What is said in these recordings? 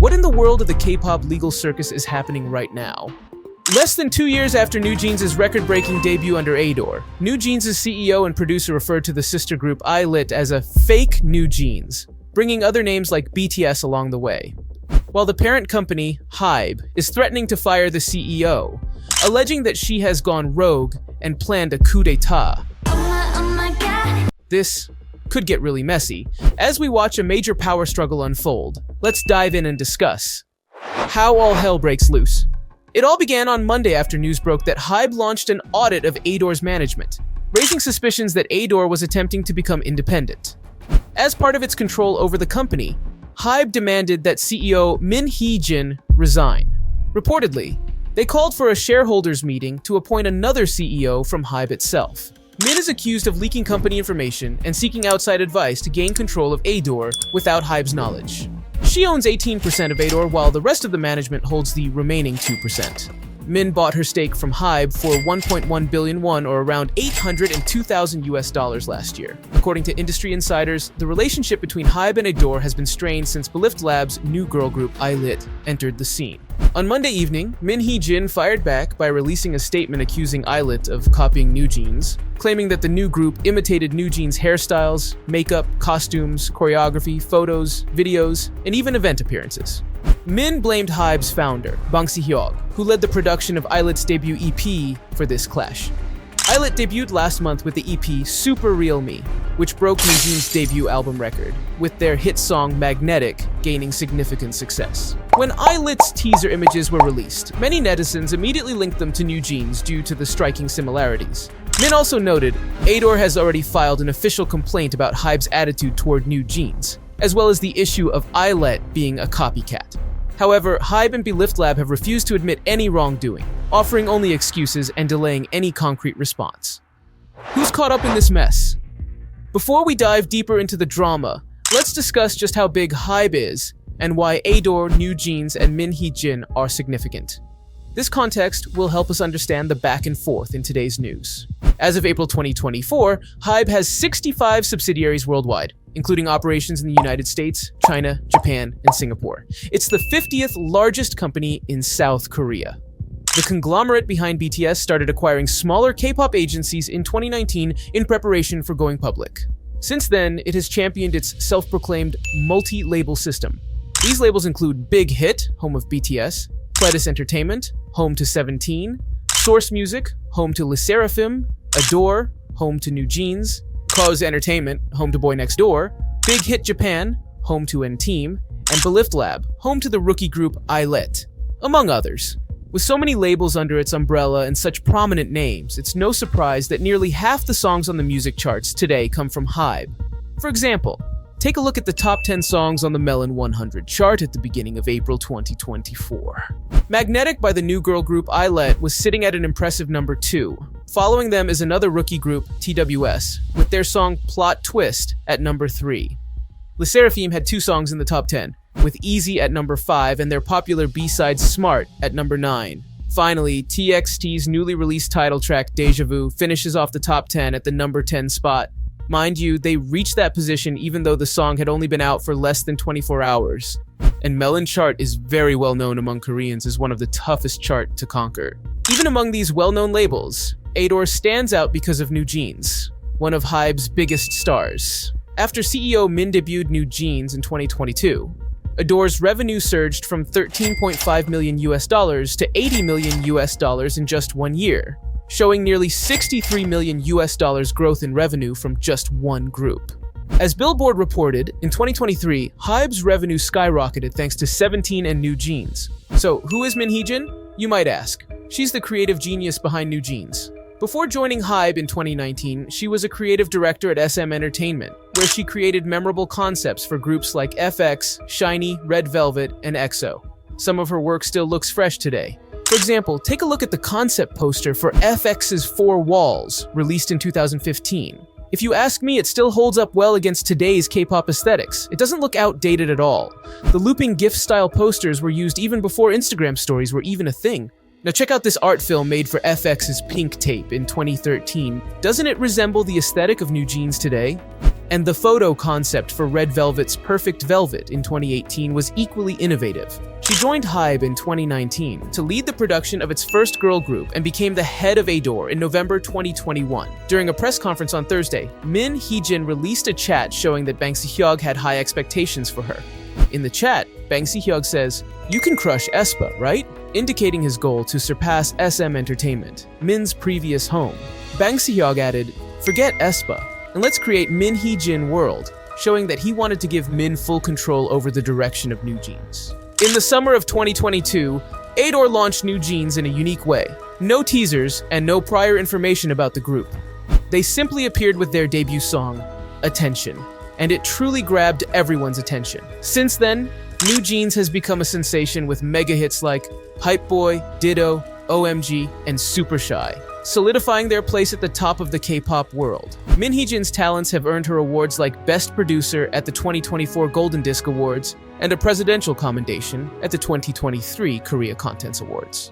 what in the world of the K-pop legal circus is happening right now? Less than 2 years after NewJeans' record-breaking debut under ADOR, NewJeans' CEO and producer referred to the sister group ILLIT as a fake NewJeans, bringing other names like BTS along the way. While the parent company, HYBE, is threatening to fire the CEO, alleging that she has gone rogue and planned a coup d'etat. This could get really messy. As we watch a major power struggle unfold, let's dive in and discuss how all hell breaks loose. It all began on Monday after news broke that HYBE launched an audit of ADOR's management, raising suspicions that ADOR was attempting to become independent. As part of its control over the company, HYBE demanded that CEO Min Hee Jin resign. Reportedly, they called for a shareholders meeting to appoint another CEO from HYBE itself. Min is accused of leaking company information and seeking outside advice to gain control of ADOR without HYBE's knowledge. She owns 18% of ADOR, while the rest of the management holds the remaining 2%. Min bought her stake from HYBE for 1.1 billion won, or around $802,000 last year. According to industry insiders, the relationship between HYBE and ADOR has been strained since Belift Labs' new girl group ILLIT entered the scene. On Monday evening, Min Hee Jin fired back by releasing a statement accusing ILLIT of copying NewJeans, claiming that the new group imitated NewJeans' hairstyles, makeup, costumes, choreography, photos, videos, and even event appearances. Min blamed HYBE's founder, Bang Si Hyuk, who led the production of ILLIT's debut EP, for this clash. ILLIT debuted last month with the EP Super Real Me, which broke NewJeans' debut album record, with their hit song Magnetic gaining significant success. When ILLIT's teaser images were released, many netizens immediately linked them to NewJeans due to the striking similarities. Min also noted, ADOR has already filed an official complaint about HYBE's attitude toward NewJeans, as well as the issue of ILLIT being a copycat. However, HYBE and Belift Lab have refused to admit any wrongdoing, offering only excuses and delaying any concrete response. Who's caught up in this mess? Before we dive deeper into the drama, let's discuss just how big HYBE is and why ADOR, NewJeans, and Min Hee Jin are significant. This context will help us understand the back and forth in today's news. As of April 2024, HYBE has 65 subsidiaries worldwide, including operations in the United States, China, Japan, and Singapore. It's the 50th largest company in South Korea. The conglomerate behind BTS started acquiring smaller K-pop agencies in 2019 in preparation for going public. Since then, it has championed its self-proclaimed multi-label system. These labels include Big Hit, home of BTS, Pledis Entertainment, home to 17, Source Music, home to LE SSERAFIM, ADOR, home to NewJeans, Cause Entertainment, home to Boy Next Door, Big Hit Japan, home to N-Team, and Belift Lab, home to the rookie group ILLIT, among others. With so many labels under its umbrella and such prominent names, it's no surprise that nearly half the songs on the music charts today come from HYBE. For example, take a look at the top 10 songs on the Melon 100 chart at the beginning of April 2024. Magnetic by the new girl group ILLIT was sitting at an impressive number 2. Following them is another rookie group, TWS, with their song Plot Twist at number 3. LE SSERAFIM had 2 songs in the top 10, with Easy at number 5 and their popular B-side Smart at number 9. Finally, TXT's newly released title track Deja Vu finishes off the top 10 at the number 10 spot. Mind you, they reached that position even though the song had only been out for less than 24 hours. And Melon chart is very well known among Koreans as one of the toughest chart to conquer. Even among these well-known labels, ADOR stands out because of NewJeans, one of HYBE's biggest stars. After CEO Min debuted NewJeans in 2022, ADOR's revenue surged from $13.5 million to $80 million in just 1 year, showing nearly $63 million growth in revenue from just one group. As Billboard reported, in 2023, HYBE's revenue skyrocketed thanks to 17 and NewJeans. So, who is Min Hee Jin? You might ask. She's the creative genius behind NewJeans. Before joining HYBE in 2019, she was a creative director at SM Entertainment, where she created memorable concepts for groups like FX, SHINee, Red Velvet, and EXO. Some of her work still looks fresh today. For example, take a look at the concept poster for FX's 4 Walls, released in 2015. If you ask me, it still holds up well against today's K-pop aesthetics. It doesn't look outdated at all. The looping GIF-style posters were used even before Instagram stories were even a thing. Now check out this art film made for FX's Pink Tape in 2013. Doesn't it resemble the aesthetic of NewJeans today? And the photo concept for Red Velvet's Perfect Velvet in 2018 was equally innovative. She joined HYBE in 2019 to lead the production of its first girl group and became the head of ADOR in November 2021. During a press conference on Thursday, Min Hee Jin released a chat showing that Bang Si Hyuk had high expectations for her. In the chat, Bang Si Hyuk says, "You can crush aespa, right?" indicating his goal to surpass SM Entertainment, Min's previous home. Bang Si Hyuk added, "Forget aespa, and let's create Min Hee Jin World," showing that he wanted to give Min full control over the direction of NewJeans. In the summer of 2022, ADOR launched NewJeans in a unique way. No teasers and no prior information about the group. They simply appeared with their debut song, Attention, and it truly grabbed everyone's attention. Since then, NewJeans has become a sensation with mega hits like Hype Boy, Ditto, OMG, and Super Shy, solidifying their place at the top of the K-pop world. Min Hee Jin's talents have earned her awards like Best Producer at the 2024 Golden Disc Awards and a presidential commendation at the 2023 Korea Contents Awards.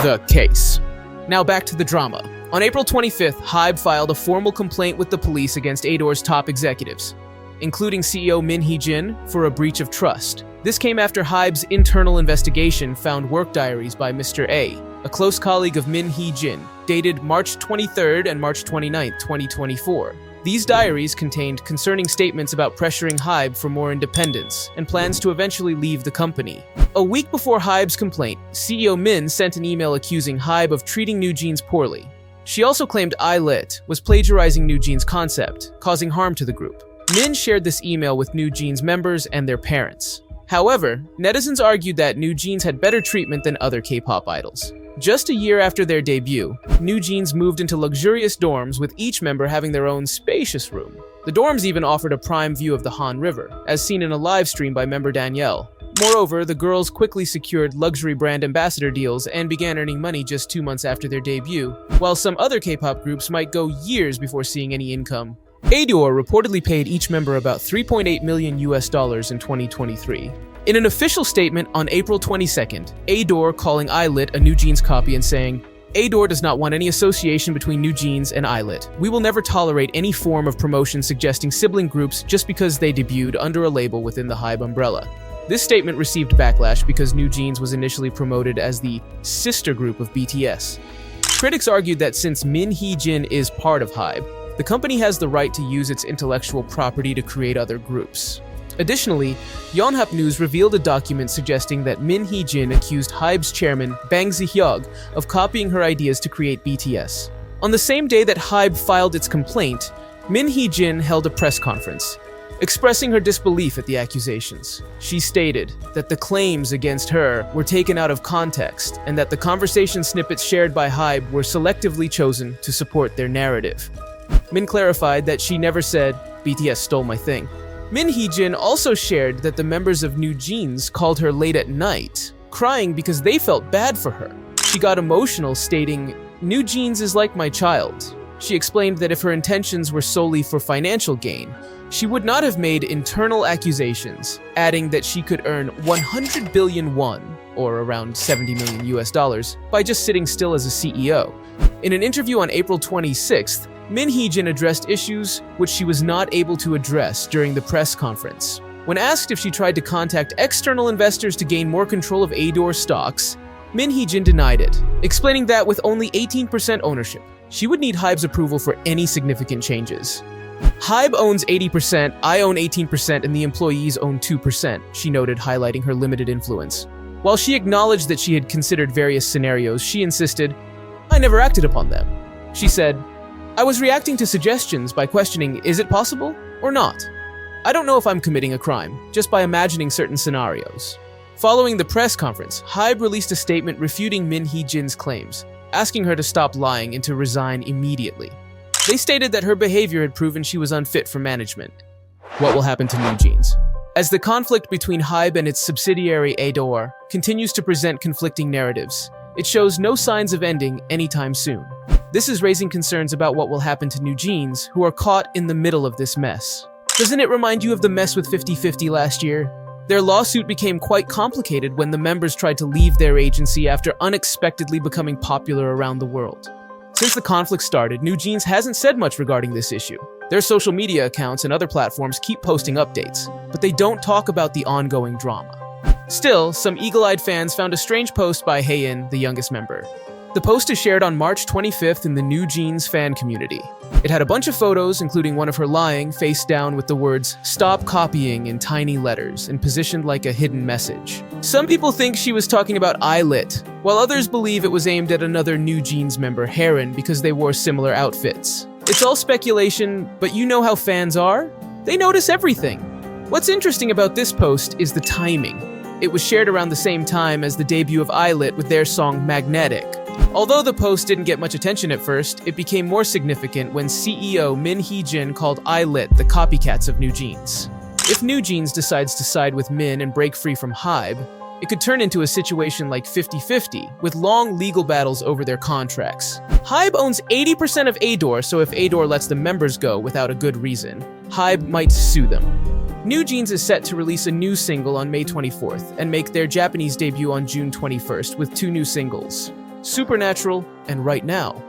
The case. Now back to the drama. On April 25th, HYBE filed a formal complaint with the police against ADOR's top executives, including CEO Min Hee Jin, for a breach of trust. This came after HYBE's internal investigation found work diaries by Mr. A close colleague of Min Hee Jin, dated March 23rd and March 29th, 2024. These diaries contained concerning statements about pressuring HYBE for more independence and plans to eventually leave the company. A week before HYBE's complaint, CEO Min sent an email accusing HYBE of treating NewJeans poorly. She also claimed ILLIT was plagiarizing NewJeans' concept, causing harm to the group. Min shared this email with NewJeans members and their parents. However, netizens argued that NewJeans had better treatment than other K-pop idols. Just a year after their debut, NewJeans moved into luxurious dorms with each member having their own spacious room. The dorms even offered a prime view of the Han River, as seen in a live stream by member Danielle. Moreover, the girls quickly secured luxury brand ambassador deals and began earning money just 2 months after their debut, while some other K-pop groups might go years before seeing any income. ADOR reportedly paid each member about $3.8 million in 2023. In an official statement on April 22nd, ADOR calling ILLIT a NewJeans copy and saying, "ADOR does not want any association between NewJeans and ILLIT. We will never tolerate any form of promotion suggesting sibling groups just because they debuted under a label within the HYBE umbrella." This statement received backlash because NewJeans was initially promoted as the sister group of BTS. Critics argued that since Min Hee Jin is part of HYBE, the company has the right to use its intellectual property to create other groups. Additionally, Yonhap News revealed a document suggesting that Min Hee Jin accused HYBE's chairman, Bang Si Hyuk, of copying her ideas to create BTS. On the same day that HYBE filed its complaint, Min Hee Jin held a press conference, expressing her disbelief at the accusations. She stated that the claims against her were taken out of context and that the conversation snippets shared by HYBE were selectively chosen to support their narrative. Min clarified that she never said, "BTS stole my thing." Min Hee Jin also shared that the members of NewJeans called her late at night, crying because they felt bad for her. She got emotional, stating, "NewJeans is like my child." She explained that if her intentions were solely for financial gain, she would not have made internal accusations, adding that she could earn 100 billion won, or around $70 million, by just sitting still as a CEO. In an interview on April 26th, Min Hee Jin addressed issues which she was not able to address during the press conference. When asked if she tried to contact external investors to gain more control of ADOR stocks, Min Hee Jin denied it, explaining that with only 18% ownership, she would need HYBE's approval for any significant changes. HYBE owns 80%, I own 18%, and the employees own 2%, she noted, highlighting her limited influence. While she acknowledged that she had considered various scenarios, she insisted, "I never acted upon them." She said, "I was reacting to suggestions by questioning, is it possible or not? I don't know if I'm committing a crime, just by imagining certain scenarios." Following the press conference, HYBE released a statement refuting Min Hee Jin's claims, asking her to stop lying and to resign immediately. They stated that her behavior had proven she was unfit for management. What will happen to NewJeans? As the conflict between HYBE and its subsidiary ADOR continues to present conflicting narratives, it shows no signs of ending anytime soon. This is raising concerns about what will happen to NewJeans, who are caught in the middle of this mess. Doesn't it remind you of the mess with 50/50 last year? Their lawsuit became quite complicated when the members tried to leave their agency after unexpectedly becoming popular around the world. Since the conflict started, NewJeans hasn't said much regarding this issue. Their social media accounts and other platforms keep posting updates, but they don't talk about the ongoing drama. Still, some eagle-eyed fans found a strange post by Haein, the youngest member. The post is shared on March 25th in the NewJeans fan community. It had a bunch of photos, including one of her lying face down with the words "Stop copying" in tiny letters and positioned like a hidden message. Some people think she was talking about ILLIT, while others believe it was aimed at another NewJeans member, Haein, because they wore similar outfits. It's all speculation, but you know how fans are? They notice everything. What's interesting about this post is the timing. It was shared around the same time as the debut of ILLIT with their song Magnetic. Although the post didn't get much attention at first, it became more significant when CEO Min Hee Jin called ILLIT the copycats of NewJeans. If NewJeans decides to side with Min and break free from HYBE, it could turn into a situation like 50-50, with long legal battles over their contracts. HYBE owns 80% of ADOR, so if ADOR lets the members go without a good reason, HYBE might sue them. NewJeans is set to release a new single on May 24th and make their Japanese debut on June 21st with 2 new singles, Supernatural and Right Now.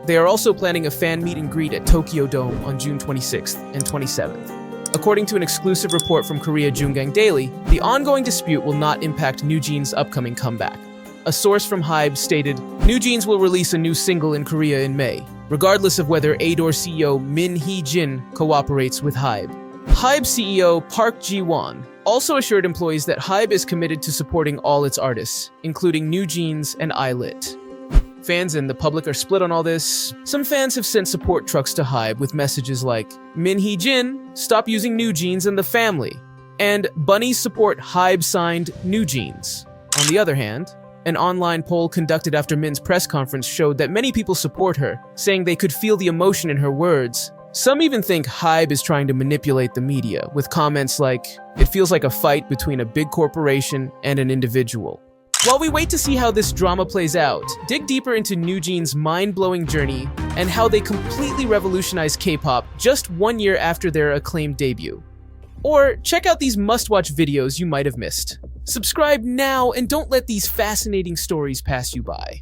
They are also planning a fan meet and greet at Tokyo Dome on June 26th and 27th. According to an exclusive report from Korea Jungang Daily, the ongoing dispute will not impact NewJeans' upcoming comeback. A source from HYBE stated, NewJeans will release a new single in Korea in May, regardless of whether ADOR CEO Min Hee Jin cooperates with HYBE. HYBE CEO Park Ji-won also assured employees that HYBE is committed to supporting all its artists, including NewJeans and ILLIT. Fans and the public are split on all this. Some fans have sent support trucks to HYBE with messages like, Min Hee Jin, stop using NewJeans and the family, and bunnies support HYBE signed NewJeans. On the other hand, an online poll conducted after Min's press conference showed that many people support her, saying they could feel the emotion in her words. Some even think HYBE is trying to manipulate the media, with comments like, it feels like a fight between a big corporation and an individual. While we wait to see how this drama plays out, dig deeper into NewJeans' mind-blowing journey and how they completely revolutionized K-pop just 1 year after their acclaimed debut. Or check out these must-watch videos you might have missed. Subscribe now and don't let these fascinating stories pass you by.